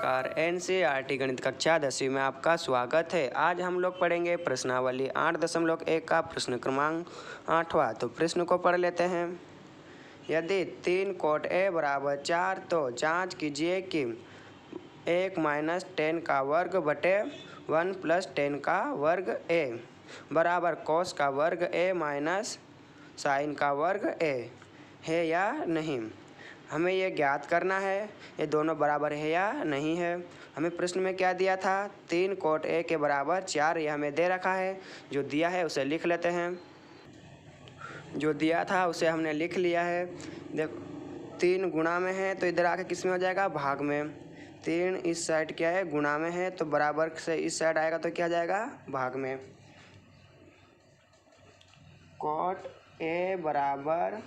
नमस्कार, एनसीईआरटी गणित कक्षा 10वीं में आपका स्वागत है। आज हम लोग पढ़ेंगे प्रश्नावली 8.1 का प्रश्न क्रमांक 8वां। तो प्रश्न को पढ़ लेते हैं। यदि 3 कोट a बराबर 4 तो जांच कीजिए कि 1 माइनस 10 का वर्ग बटे 1 प्लस 10 का वर्ग a बराबर कोस का वर्ग a माइनस साइन का वर्ग a है या नहीं। हमें ये ज्ञात करना है ये दोनों बराबर है या नहीं है। हमें प्रश्न में क्या दिया था, 3 कोट a के बराबर 4, ये हमें दे रखा है। जो दिया है उसे लिख लेते हैं। जो दिया था उसे हमने लिख लिया है। देखो 3 गुणा में है तो इधर आके किस में हो जाएगा, भाग में। 3 इस साइड क्या है, गुणा में है, तो बराबर से इस साइड आएगा तो क्या जाएगा, भाग में। कोट a बराबर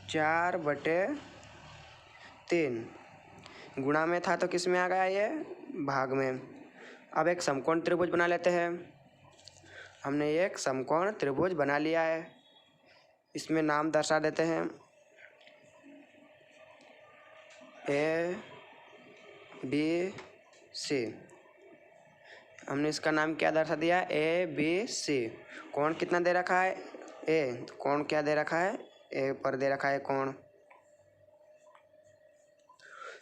4 बटे 3, गुणा में था तो किस में आ गया, ये भाग में। अब एक समकोण त्रिभुज बना लेते हैं। हमने एक समकोण त्रिभुज बना लिया है। इसमें नाम दर्शा देते हैं, ए बी सी। हमने इसका नाम क्या दर्शा दिया, ए बी सी। कोण कितना दे रखा है, ए। कोण क्या दे रखा है, ए पर दे रखा है कोण।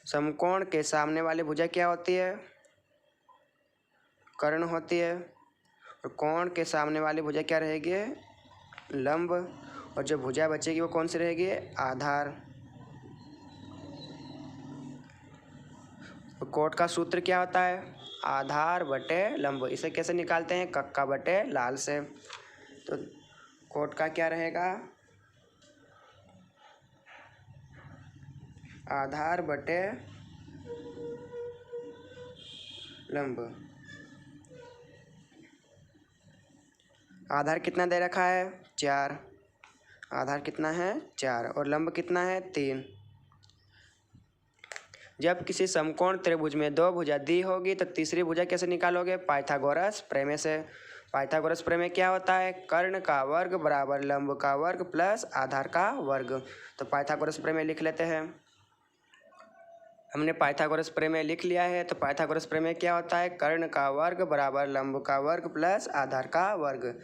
समकोण के सामने वाली भुजा क्या होती है, कर्ण होती है। और कोण के सामने वाली भुजा क्या रहेगी, लंब। और जो भुजा बचेगी वो कौन सी रहेगी, आधार। तो कोट का सूत्र क्या होता है, आधार बटे लंब। इसे कैसे निकालते हैं, कक्का बटे लाल से। तो कोट का क्या रहेगा, आधार बटे लंब। आधार कितना दे रखा है, 4। आधार कितना है, 4, और लंब कितना है, 3। जब किसी समकोण त्रिभुज में 2 भुजा दी होगी तो तीसरी भुजा कैसे निकालोगे, पाइथागोरस प्रमेय से। पाइथागोरस प्रमेय क्या होता है, कर्ण का वर्ग बराबर लंब का वर्ग प्लस आधार का वर्ग। तो पाइथागोरस प्रमेय लिख लेते हैं। हमने पाइथागोरस प्रमेय लिख लिया है। तो पाइथागोरस प्रमेय क्या होता है, कर्ण का वर्ग बराबर लंब का वर्ग प्लस आधार का वर्ग।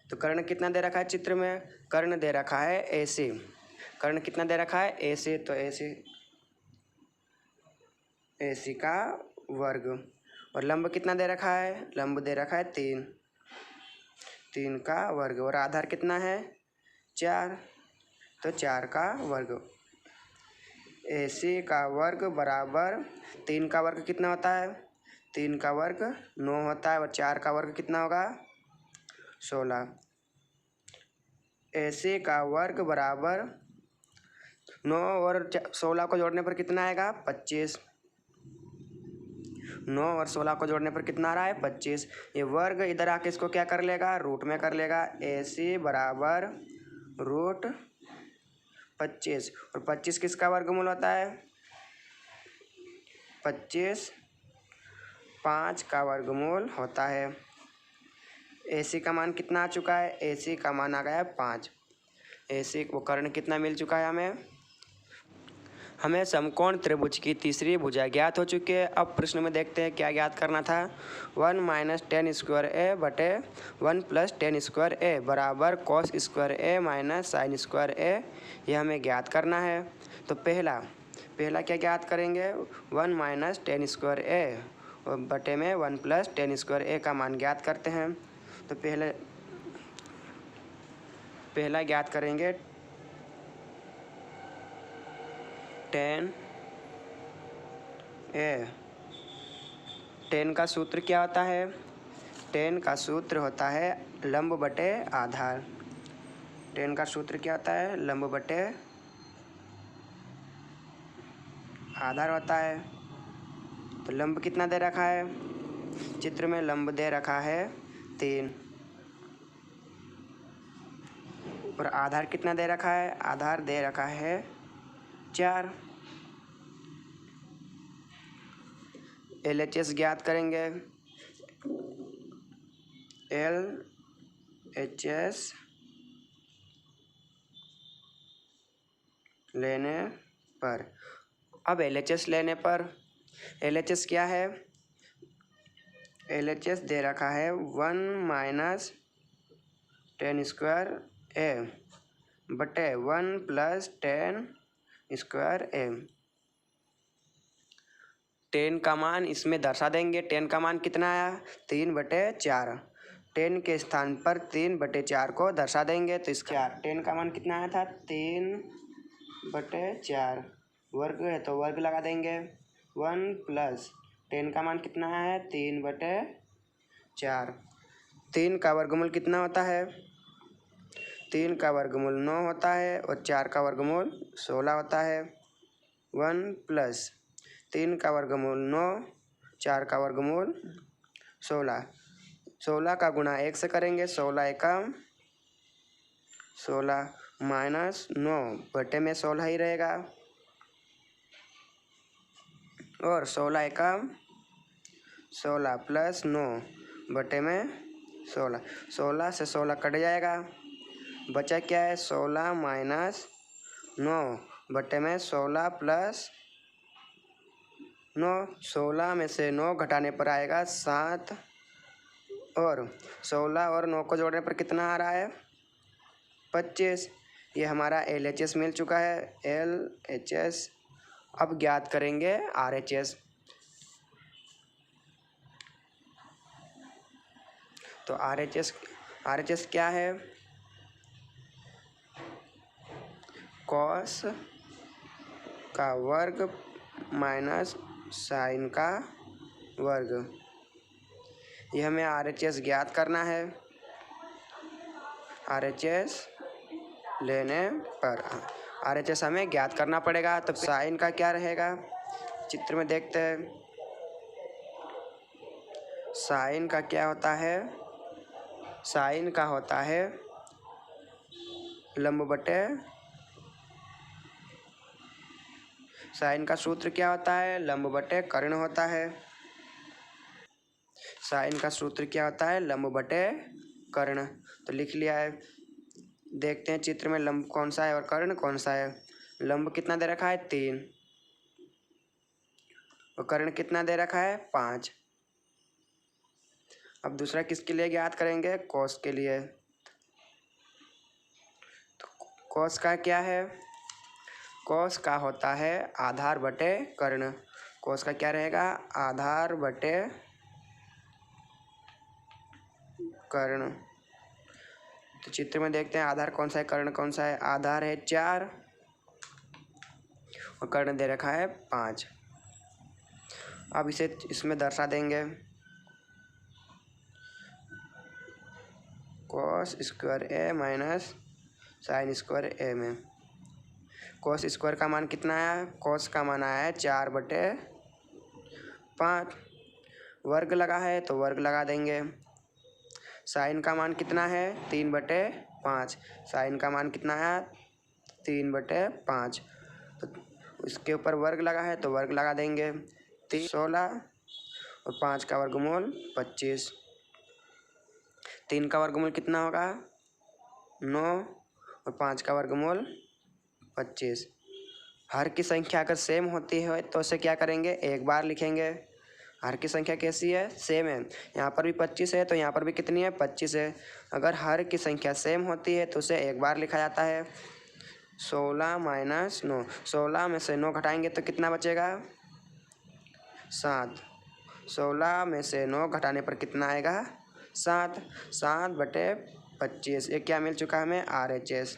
तो कर्ण कितना दे रखा है चित्र में, कर्ण दे रखा है AC। कर्ण कितना दे रखा है, AC। तो AC का वर्ग। और लंब कितना दे रखा है, लंब दे रखा है 3 का वर्ग। और आधार कितना है, 4, तो 4 का वर्ग। AC का वर्ग बराबर 3 का वर्ग कितना होता है, 3 का वर्ग 9 होता है। और 4 का वर्ग कितना होगा, 16। AC का वर्ग बराबर 9 और 16 को जोड़ने पर कितना आएगा, 25। 9 और 16 को जोड़ने पर कितना आ रहा है, 25। ये वर्ग इधर आके इसको क्या कर लेगा, रूट में कर लेगा। AC बराबर रूट 25। और 25 किसका वर्गमूल होता है, 25 5 का वर्गमूल होता है। AC का मान कितना आ चुका है, AC का मान आ गया है 5। AC वो कर्ण कितना मिल चुका है हमें समकोण त्रिभुज की तीसरी भुजा ज्ञात हो चुकी है। अब प्रश्न में देखते हैं क्या ज्ञात करना था। 1 माइनस 10 स्क्वायर a बटे 1 प्लस 10 स्क्वायर a बराबर cos square a minus sine square a, यह हमें ज्ञात करना है। तो पहला क्या ज्ञात करेंगे, 1 माइनस 10 स्क्वायर a और बटे में 1 प्लस 10 स्क्वायर a का मान ज्ञात करते हैं। तो पहला ज्ञात करेंगे 10 a। 10 का सूत्र क्या होता है, 10 का सूत्र होता है लंब बटे आधार। 10 का सूत्र क्या होता है, लंब बटे आधार होता है। तो लंब कितना दे रखा है, चित्र में लंब दे रखा है 3। और आधार कितना दे रखा है, आधार दे रखा है 4। LHS ज्ञात करेंगे। LHS लेने पर, अब LHS लेने पर LHS क्या है? LHS दे रखा है 1 माइनस 10 स्क्वायर ए बटे 1 प्लस 10 स्क्वायर ए। 10 का मान इसमें दर्शा देंगे। 10 का मान कितना आया? 3/4। 10 के स्थान पर 3/4 को दर्शा देंगे तो इसका 10 का मान कितना आया था? 3/4। वर्ग है तो वर्ग लगा देंगे। 1 प्लस 10 का मान कितना है? 3/4। 3 का वर्गमूल कितना होता है? 3 का वर्गमूल 9 होता है और 4 का वर्गमूल 16 होता है। 1 प्लस 3 का वर्गमूल 9, 4 का वर्गमूल 16। 16 का गुणा 1 से करेंगे। 16 एकम 16 माइनस 9 बटे में 16 ही रहेगा और 16 एकम 16 प्लस 9 बटे में 16। 16 से 16 कट जाएगा। बचा क्या है? 16 माइनस 9 बटे में 16 प्लस 9। 16 में से 9 घटाने पर आएगा 7 और 16 और 9 को जोड़ने पर कितना आ रहा है? 25। ये हमारा LHS मिल चुका है। LHS। अब ज्ञात करेंगे RHS। तो RHS क्या है? कॉस का वर्ग माइनस साइन का वर्ग। ये हमें RHS ज्ञात करना है। RHS लेने पर RHS हमें ज्ञात करना पड़ेगा। तो साइन का क्या रहेगा? चित्र में देखते हैं। साइन का क्या होता है? साइन का होता है लंब बटे। साइन का सूत्र क्या होता है? लंब बटे कर्ण होता है। साइन का सूत्र क्या होता है? लंब बटे कर्ण। तो लिख लिया है। देखते हैं चित्र में लंब कौन सा है और कर्ण कौन सा है। लंब कितना दे रखा है? 3 और कर्ण कितना दे रखा है? 5। अब दूसरा किसके लिए ज्ञात करेंगे? कॉस के लिए। तो कॉस का क्या है? कॉस का होता है आधार बटे कर्ण। कॉस का क्या रहेगा? आधार बटे कर्ण। तो चित्र में देखते हैं आधार कौन सा है, कर्ण कौन सा है। आधार है 4 और कर्ण दे रखा है 5। अब इसे इसमें दर्शा देंगे। कॉस स्क्वायर ए माइनस साइन स्क्वायर ए में कॉस स्क्वायर का मान कितना आया? कॉस का मान आया है 4/5। वर्ग लगा है तो वर्ग लगा देंगे। साइन का मान कितना है? 3/5। साइन का मान कितना आया? 3/5। तो इसके ऊपर वर्ग लगा है तो वर्ग लगा देंगे। 16 और 5 का वर्गमूल 25। 3 का वर्गमूल कितना होगा? 9 और 5 का वर्गमूल 25। हर की संख्या अगर सेम होती है तो उसे क्या करेंगे? एक बार लिखेंगे। हर की संख्या कैसी है? सेम है। यहाँ पर भी 25 है तो यहाँ पर भी कितनी है? 25 है। अगर हर की संख्या सेम होती है तो उसे एक बार लिखा जाता है। 16 माइनस 9। 16 में से 9 घटाएंगे तो कितना बचेगा? 7। 16 में से 9 घटाने पर कितना आएगा? 7। 7/25। ये क्या मिल चुका है हमें? RHS।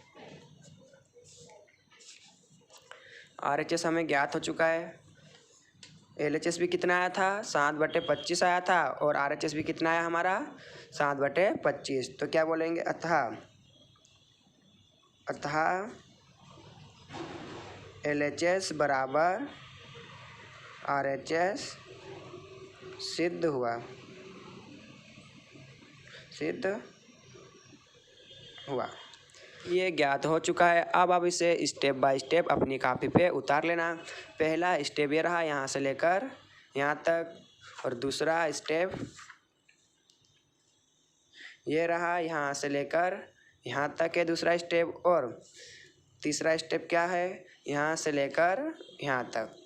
RHS हमें ज्ञात हो चुका है। LHS भी कितना आया था? 7/25 आया था और RHS भी कितना आया हमारा? 7/25। तो क्या बोलेंगे? अतः LHS बराबर RHS सिद्ध हुआ। ये ज्ञात हो चुका है। अब इसे स्टेप बाय स्टेप अपनी कॉपी पे उतार लेना। पहला स्टेप ये रहा यहाँ से लेकर यहाँ तक और दूसरा स्टेप ये रहा यहाँ से लेकर यहाँ तक है दूसरा स्टेप और तीसरा स्टेप क्या है? यहाँ से लेकर यहाँ तक।